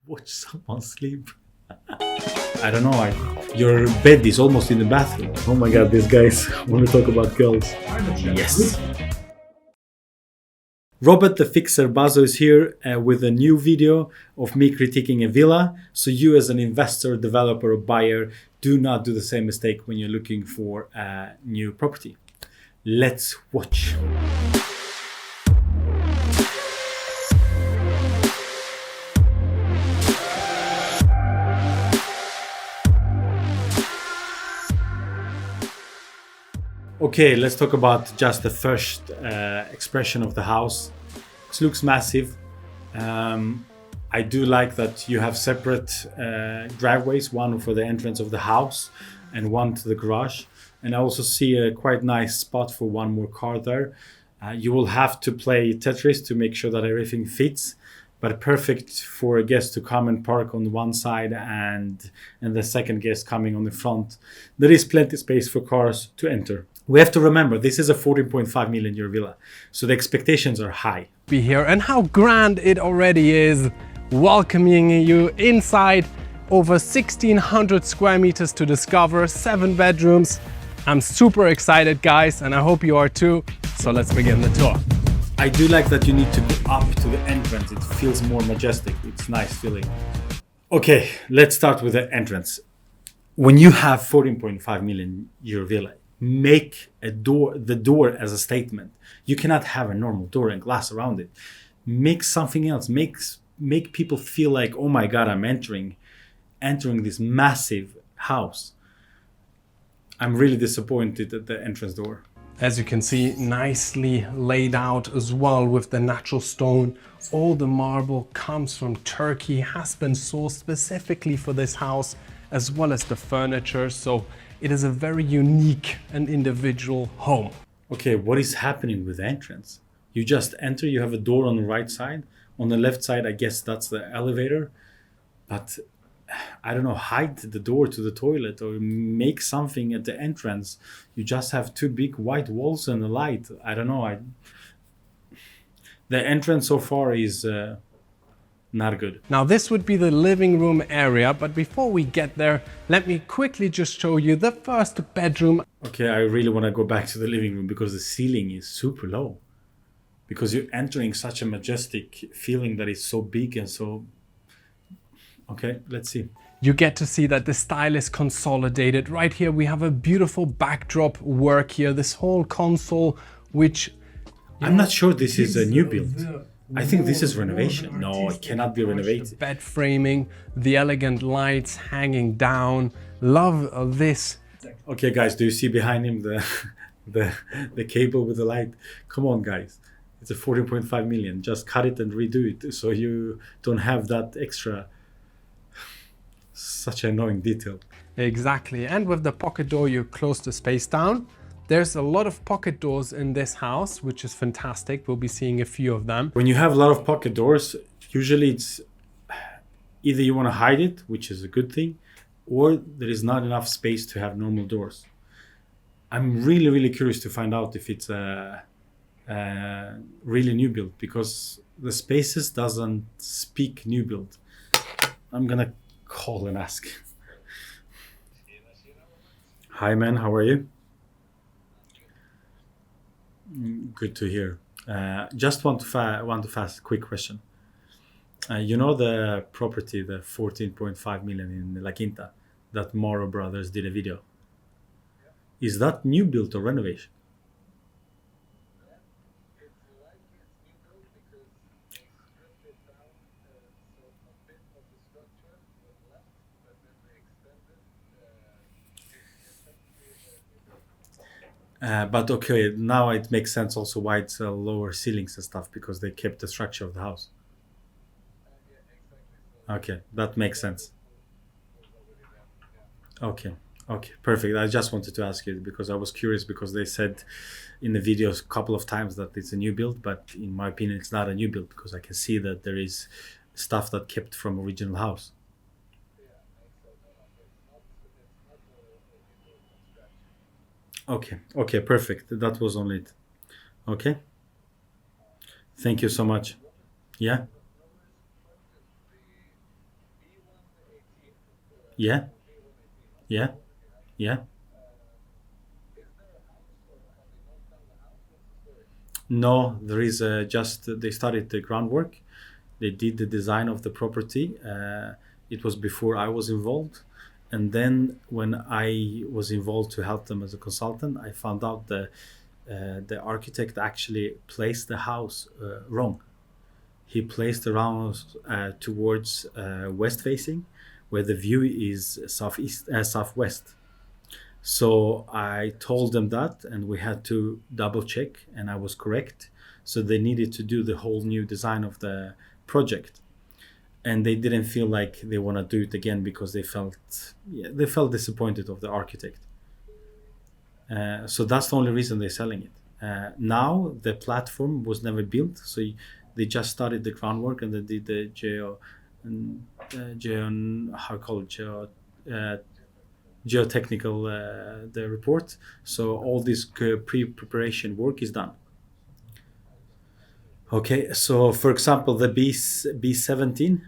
Watch someone sleep. I don't know. Your bed is almost in the bathroom. Oh my god, these guys want to talk about girls. Yes. Robert the Fixer Bazo is here with a new video of me critiquing a villa. So you as an investor, developer or buyer, do not do the same mistake when you're looking for a new property. Let's watch. Okay, let's talk about just the first expression of the house. It looks massive. I do like that you have separate driveways, one for the entrance of the house and one to the garage. And I also see a quite nice spot for one more car there. You will have to play Tetris to make sure that everything fits, but perfect for a guest to come and park on one side and the second guest coming on the front. There is plenty of space for cars to enter. We have to remember this is a 14.5 million euro villa, so the expectations are high. Be here and how grand it already is, welcoming you inside. Over 1,600 square meters to discover, 7 bedrooms. I'm super excited, guys, and I hope you are too. So let's begin the tour. I do like that you need to go up to the entrance. It feels more majestic. It's nice feeling. Okay, let's start with the entrance. When you have 14.5 million euro villa, make the door as a statement. You cannot have a normal door and glass around it. Make something else. Make people feel like, oh my god, I'm entering this massive house. I'm really disappointed at the entrance door. As you can see, nicely laid out as well with the natural stone. All the marble comes from Turkey, has been sourced specifically for this house, as well as the furniture. So it is a very unique and individual home. Okay, what is happening with the entrance? You just enter, you have a door on the right side. On the left side, I guess that's the elevator. But I don't know, hide the door to the toilet or make something at the entrance. You just have 2 big white walls and a light. I don't know. The entrance so far is not good. Now this would be the living room area, but before we get there, let me quickly just show you the first bedroom. Okay, I really want to go back to the living room because the ceiling is super low. Because you're entering such a majestic feeling that is so big and so... Okay, let's see. You get to see that the style is consolidated. Right here we have a beautiful backdrop work here, this whole console, which... I'm not sure this is a new build. I think this is renovation. No, it cannot be renovated. Bed framing, the elegant lights hanging down. Love this. Okay, guys, do you see behind him the cable with the light? Come on, guys. It's a 14.5 million. Just cut it and redo it so you don't have that extra... Such an annoying detail. Exactly. And with the pocket door, you close the space down. There's a lot of pocket doors in this house, which is fantastic. We'll be seeing a few of them. When you have a lot of pocket doors, usually it's either you want to hide it, which is a good thing, or there is not enough space to have normal doors. I'm really, really curious to find out if it's a really new build, because the spaces doesn't speak new build. I'm gonna call and ask. Hi man, how are you? Good to hear. Just want to ask a quick question. You know the property, the 14.5 million in La Quinta, that Maro Brothers did a video. Is that new build or renovation? But okay, now it makes sense also why it's lower ceilings and stuff, because they kept the structure of the house. Okay, that makes sense. Okay, perfect. I just wanted to ask you because I was curious, because they said in the videos a couple of times that it's a new build, but in my opinion, it's not a new build because I can see that there is stuff that kept from original house. Okay, perfect. That was only it. Okay. Thank you so much. Yeah. Yeah, yeah, yeah. No, there is just they started the groundwork. They did the design of the property. It was before I was involved, and then when I was involved to help them as a consultant, I found out that the architect actually placed the house wrong. He placed the house towards west facing, where the view is southwest. So I told them that, and we had to double check, and I was correct. So they needed to do the whole new design of the project, and they didn't feel like they want to do it again because they felt disappointed of the architect. So that's the only reason they're selling it. Now the platform was never built, so they just started the groundwork and they did the how call it uh, geotechnical the report. So all this pre-preparation work is done. Okay, so for example, the B17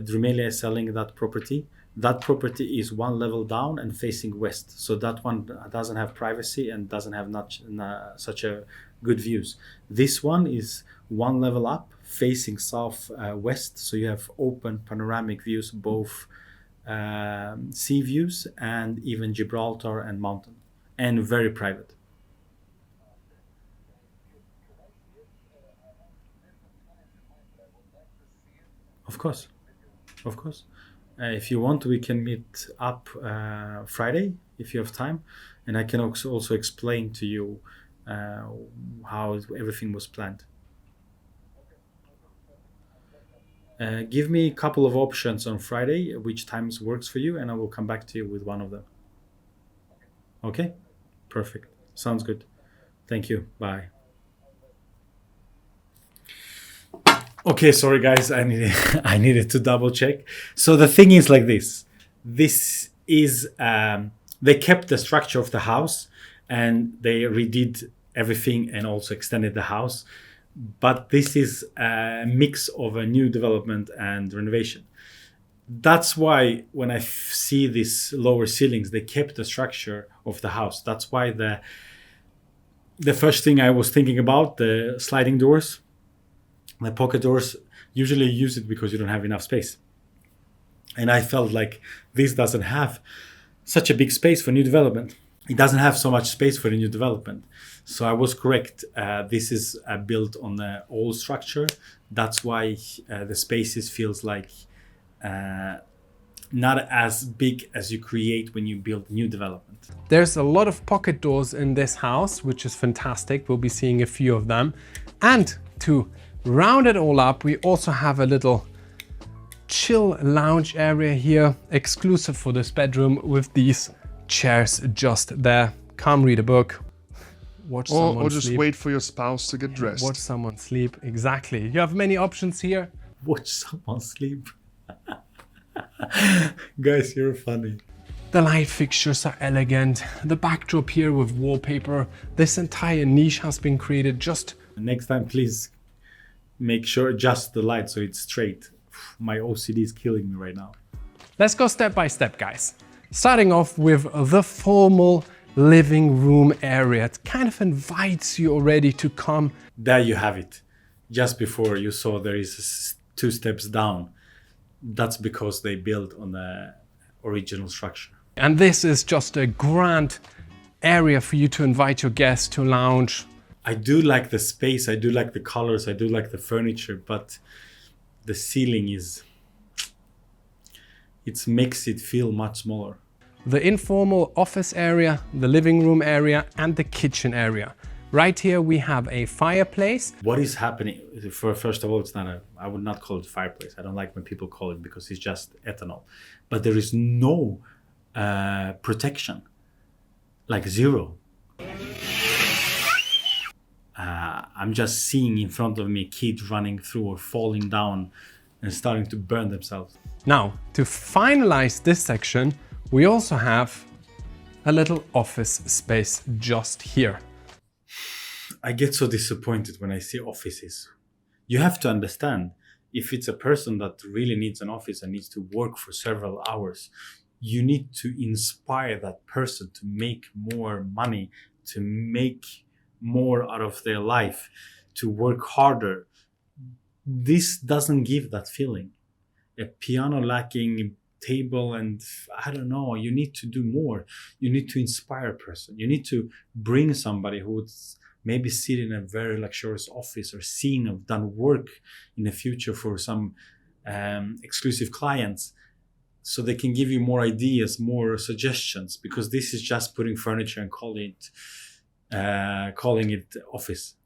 Drumelia is selling that property. That property is one level down and facing west. So that one doesn't have privacy and doesn't have such a good views. This one is one level up facing south west. So you have open panoramic views, both sea views and even Gibraltar and mountain, and very private. Of course, of course. If you want, we can meet up Friday if you have time, and I can also explain to you uh, how everything was planned. Give me a couple of options on Friday, which times works for you, and I will come back to you with one of them. Okay? Perfect. Sounds good. Thank you. Bye. Okay, sorry guys, I needed to double check. So the thing is like this. This is they kept the structure of the house and they redid everything and also extended the house. But this is a mix of a new development and renovation. That's why when I see these lower ceilings, they kept the structure of the house. That's why the first thing I was thinking about, the sliding doors, the pocket doors, usually you use it because you don't have enough space. And I felt like this doesn't have such a big space for new development. It doesn't have so much space for the new development. So I was correct. This is built on the old structure. That's why the spaces feels like not as big as you create when you build new development. There's a lot of pocket doors in this house, which is fantastic. We'll be seeing a few of them. And to round it all up, we also have a little chill lounge area here, exclusive for this bedroom, with these chairs just there. Come read a book, watch someone or just sleep. wait for your spouse to get dressed. Watch someone sleep, exactly. You have many options here. Watch someone sleep. Guys, you're funny. The light fixtures are elegant. The backdrop here with wallpaper. This entire niche has been created just... Next time, please make sure adjust the light so it's straight. My OCD is killing me right now. Let's go step by step, guys. Starting off with the formal living room area. It kind of invites you already to come. There you have it. Just before you saw there is 2 steps down. That's because they built on the original structure. And this is just a grand area for you to invite your guests to lounge. I do like the space, I do like the colors, I do like the furniture, but the ceiling it makes it feel much smaller. The informal office area, the living room area, and the kitchen area. Right here we have a fireplace. What is happening? First of all, I would not call it fireplace. I don't like when people call it because it's just ethanol. But there is no protection, like zero. I'm just seeing in front of me kids running through or falling down and starting to burn themselves. Now, to finalize this section, we also have a little office space just here. I get so disappointed when I see offices. You have to understand, If it's a person that really needs an office and needs to work for several hours, you need to inspire that person to make more money, to make more out of their life, to work harder. This doesn't give that feeling. A piano lacking table, and I don't know, you need to do more. You need to inspire a person. You need to bring somebody who would maybe sit in a very luxurious office or seen or done work in the future for some exclusive clients, so they can give you more ideas, more suggestions, because this is just putting furniture and calling it office.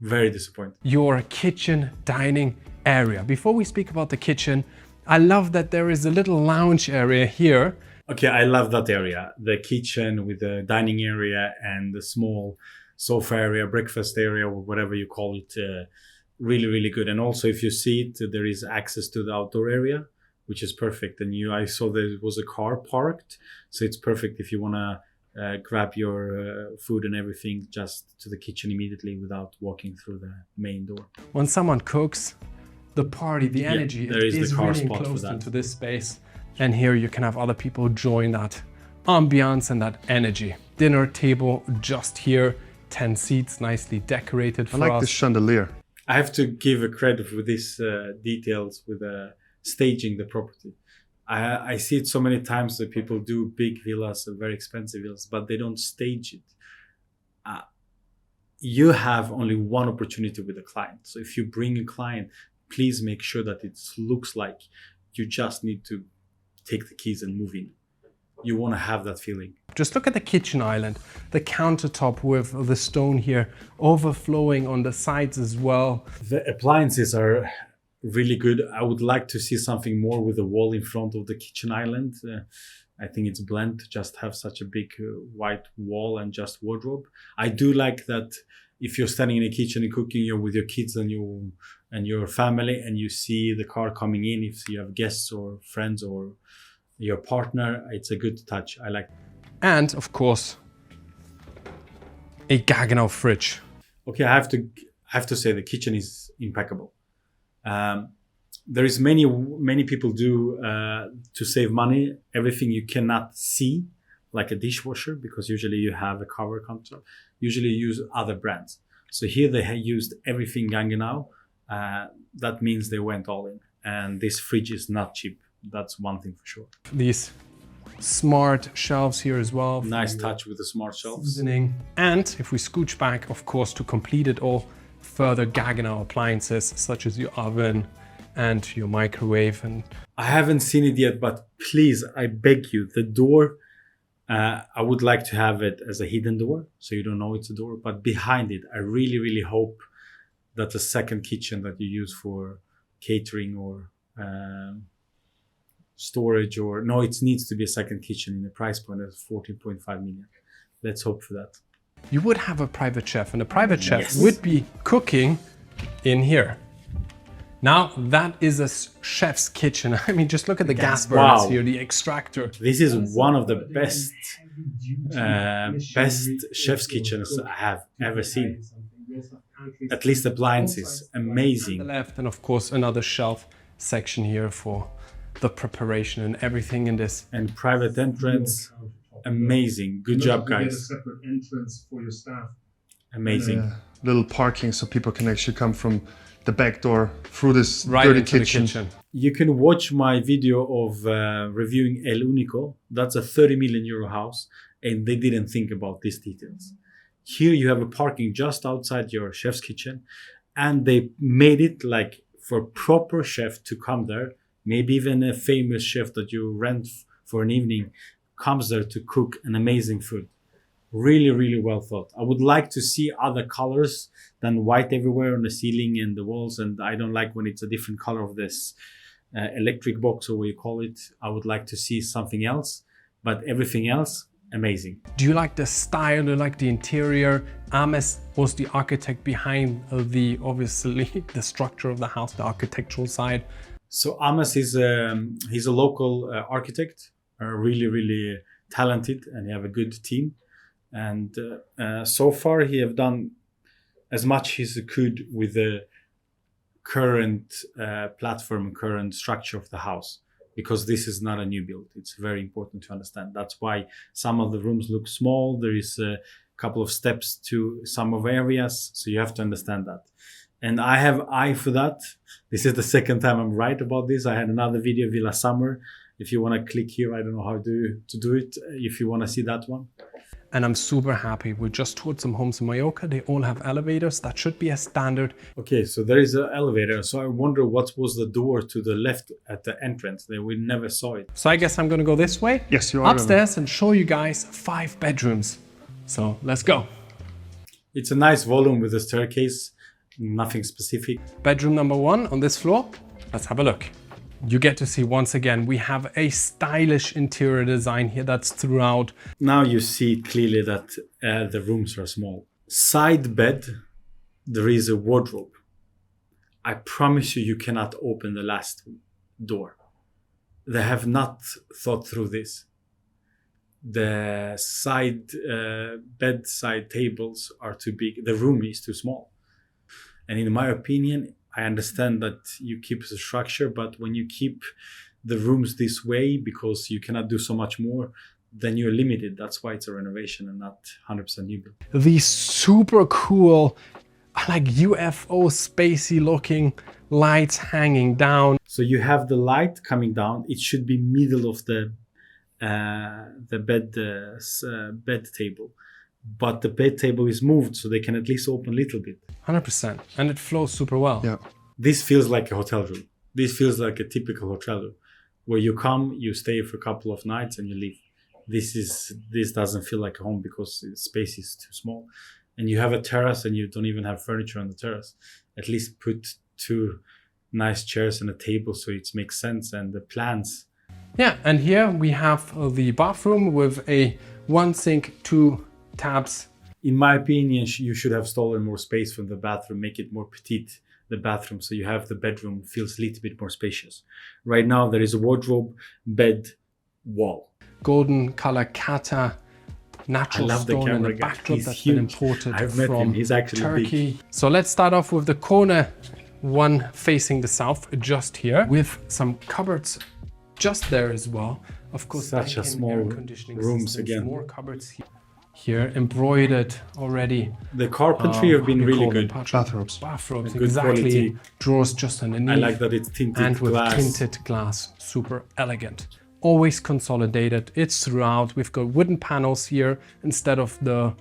Very disappointing. Your kitchen dining area. Before we speak about the kitchen, I love that there is a little lounge area here. Okay, I love that area. The kitchen with the dining area and the small sofa area, breakfast area, or whatever you call it. Really, really good. And also, if you see it, there is access to the outdoor area, which is perfect. And I saw there was a car parked, so it's perfect if you want to grab your food and everything just to the kitchen immediately without walking through the main door. When someone cooks, the party, the energy, there is the car really spot for enclosed that. into this space. And here you can have other people join that ambiance and that energy. Dinner table just here, 10 seats, nicely decorated for us. I like the chandelier. I have to give a credit for these details with staging the property. I see it so many times that people do big villas, very expensive villas, but they don't stage it. You have only one opportunity with a client. So if you bring a client, please make sure that it looks like you just need to take the keys and move in. You want to have that feeling. Just look at the kitchen island, the countertop with the stone here, overflowing on the sides as well. The appliances are really good. I would like to see something more with the wall in front of the kitchen island. I think it's bland to just have such a big white wall and just wardrobe. I do like that if you're standing in a kitchen and cooking, you're with your kids and your family, and you see the car coming in. If you have guests or friends or your partner, it's a good touch. I like it. And of course, a Gaggenau fridge. Okay, I have to say the kitchen is impeccable. There is many people do to save money everything you cannot see, like a dishwasher, because usually you have a cover counter. Usually you use other brands. So here they have used everything Gaggenau. That means they went all in. And this fridge is not cheap. That's one thing for sure. These smart shelves here as well. Nice touch with the smart shelves. Seasoning. And if we scooch back, of course, to complete it all, further Gaggenau appliances such as your oven and your microwave. And I haven't seen it yet, but please, I beg you, the door, I would like to have it as a hidden door, so you don't know it's a door. But behind it, I really, really hope that the second kitchen that you use for catering or storage, or no, it needs to be a second kitchen in the price point of 14.5 million. Let's hope for that. you would have a private chef, and a private chef Yes. would be cooking in here. Now that is a chef's kitchen. I mean, just look at the gas burners Wow. here, the extractor. This is one of the best chef's kitchens I have ever seen. At least appliances, On the amazing. left, and of course another shelf section here for the preparation and everything in this. And private entrance, amazing. Good job, You get a guys. separate entrance for your staff. Amazing. Little parking so people can actually come from the back door through this Right dirty into kitchen. the kitchen. You can watch my video of reviewing El Unico. That's a 30 million euro house, and they didn't think about these details. Here you have a parking just outside your chef's kitchen, and they made it like for proper chef to come there. Maybe even a famous chef that you rent for an evening comes there to cook an amazing food. Really, really well thought. I would like to see other colors than white everywhere on the ceiling and the walls. And I don't like when it's a different color of this electric box, or what you call it. I would like to see something else, but everything else, amazing. Do you like the style? Do you like the interior? Ames was the architect behind the, obviously, the structure of the house, the architectural side. So Ames is he's a local architect, really, really talented, and he have a good team. And so far he have done as much as he could with the current platform, current structure of the house, because this is not a new build. It's very important to understand. That's why some of the rooms look small. There is a couple of steps to some of areas, so you have to understand that. And I have eye for that. This is the second time I'm right about this. I had another video, Villa Summer. If you want to click here, I don't know how to do it, if you want to see that one. And I'm super happy. We just toured some homes in Mallorca. They all have elevators. That should be a standard. Okay, so there is an elevator. So I wonder what was the door to the left at the entrance. We never saw it. So I guess I'm going to go this way. Yes, you are. Upstairs and show you guys 5 bedrooms. So let's go. It's a nice volume with a staircase. Nothing specific. Bedroom number 1 on this floor. Let's have a look. You get to see once again, we have a stylish interior design here that's throughout. Now you see clearly that the rooms are small. Side bed, there is a wardrobe. I promise you, you cannot open the last door. They have not thought through this. The side bedside tables are too big. The room is too small. And in my opinion, I understand that you keep the structure, but when you keep the rooms this way, because you cannot do so much more, then you're limited. That's why it's a renovation and not 100% new build. These super cool, like UFO spacey looking lights hanging down. So you have the light coming down. It should be middle of the bed table. But the bed table is moved, so they can at least open a little bit. 100%. And it flows super well. Yeah. This feels like a hotel room. This feels like a typical hotel room, where you come, you stay for a couple of nights, and you leave. This doesn't feel like a home because the space is too small. And you have a terrace, and you don't even have furniture on the terrace. At least put 2 nice chairs and a table, so it makes sense. And the plants. Yeah, and here we have the bathroom with a 1 sink, 2 tabs. In my opinion, you should have stolen more space from the bathroom, make it more petite, the bathroom, so you have the bedroom feels a little bit more spacious. Right now, there is a wardrobe, bed, wall. Golden color Kata, natural stone in the guy. backdrop He's that's huge. been imported I've met from him. He's actually Turkey. big. So let's start off with the corner one facing the south, just here, with some cupboards just there as well. Of course, Such a built-in small air conditioning rooms systems, again. More cupboards here embroidered already. The carpentry have been really good. Bathrobes. Bathrobes, Good exactly. quality. Drawers just underneath. I like that it's tinted and with glass. tinted glass, super elegant. Always consolidated, it's throughout. We've got wooden panels here instead of the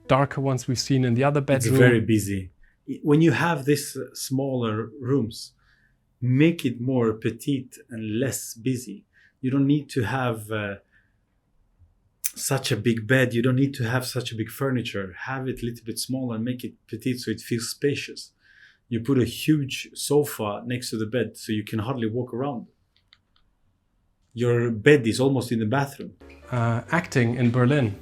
darker ones we've seen in the other It's bedroom. very busy. When you have this smaller rooms, make it more petite and less busy. You don't need to have such a big bed. You don't need to have such a big furniture. Have it a little bit smaller and make it petite so it feels spacious. You put a huge sofa next to the bed so you can hardly walk around. Your bed is almost in the bathroom. Acting in Berlin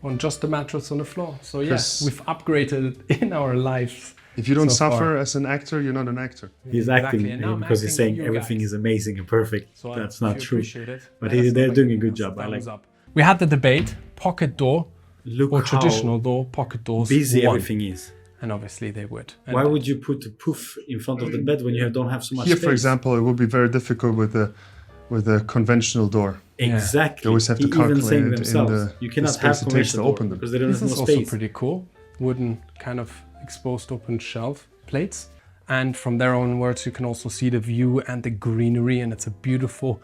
on just the mattress on the floor. So yes, Chris, we've upgraded in our lives. If you don't so suffer far. as an actor, you're not an actor. He's Exactly, acting and now I'm because he's acting saying for you everything guys. is amazing and perfect. So That's if not you true. appreciate it, But let us they're know doing a by good giving us job. I thumbs like. up. We had the debate, pocket door Look or how traditional door, pocket doors. busy won. everything is. And obviously they would. And Why would you put a poof in front of the bed when you don't have so much Here, space? for example, it would be very difficult with a conventional door. Exactly. You always have to Even calculate saying in themselves, the- you the cannot space have it takes to conventional open door them. because they don't This have is no also space. pretty cool. Wooden kind of exposed open shelf plates. And from there onwards, you can also see the view and the greenery, and it's a beautiful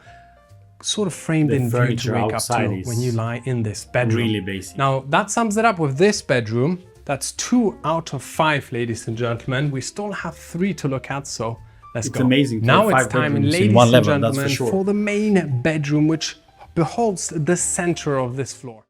sort of framed The in view to furniture wake up outside to is when you lie in this bedroom. Really basic. Now, that sums it up with this bedroom. That's 2 out of 5, ladies and gentlemen. We still have 3 to look at, so let's It's go. amazing to Now have it's 5 time, bedrooms in ladies one and level, that's gentlemen, for sure. for the main bedroom, which beholds the center of this floor.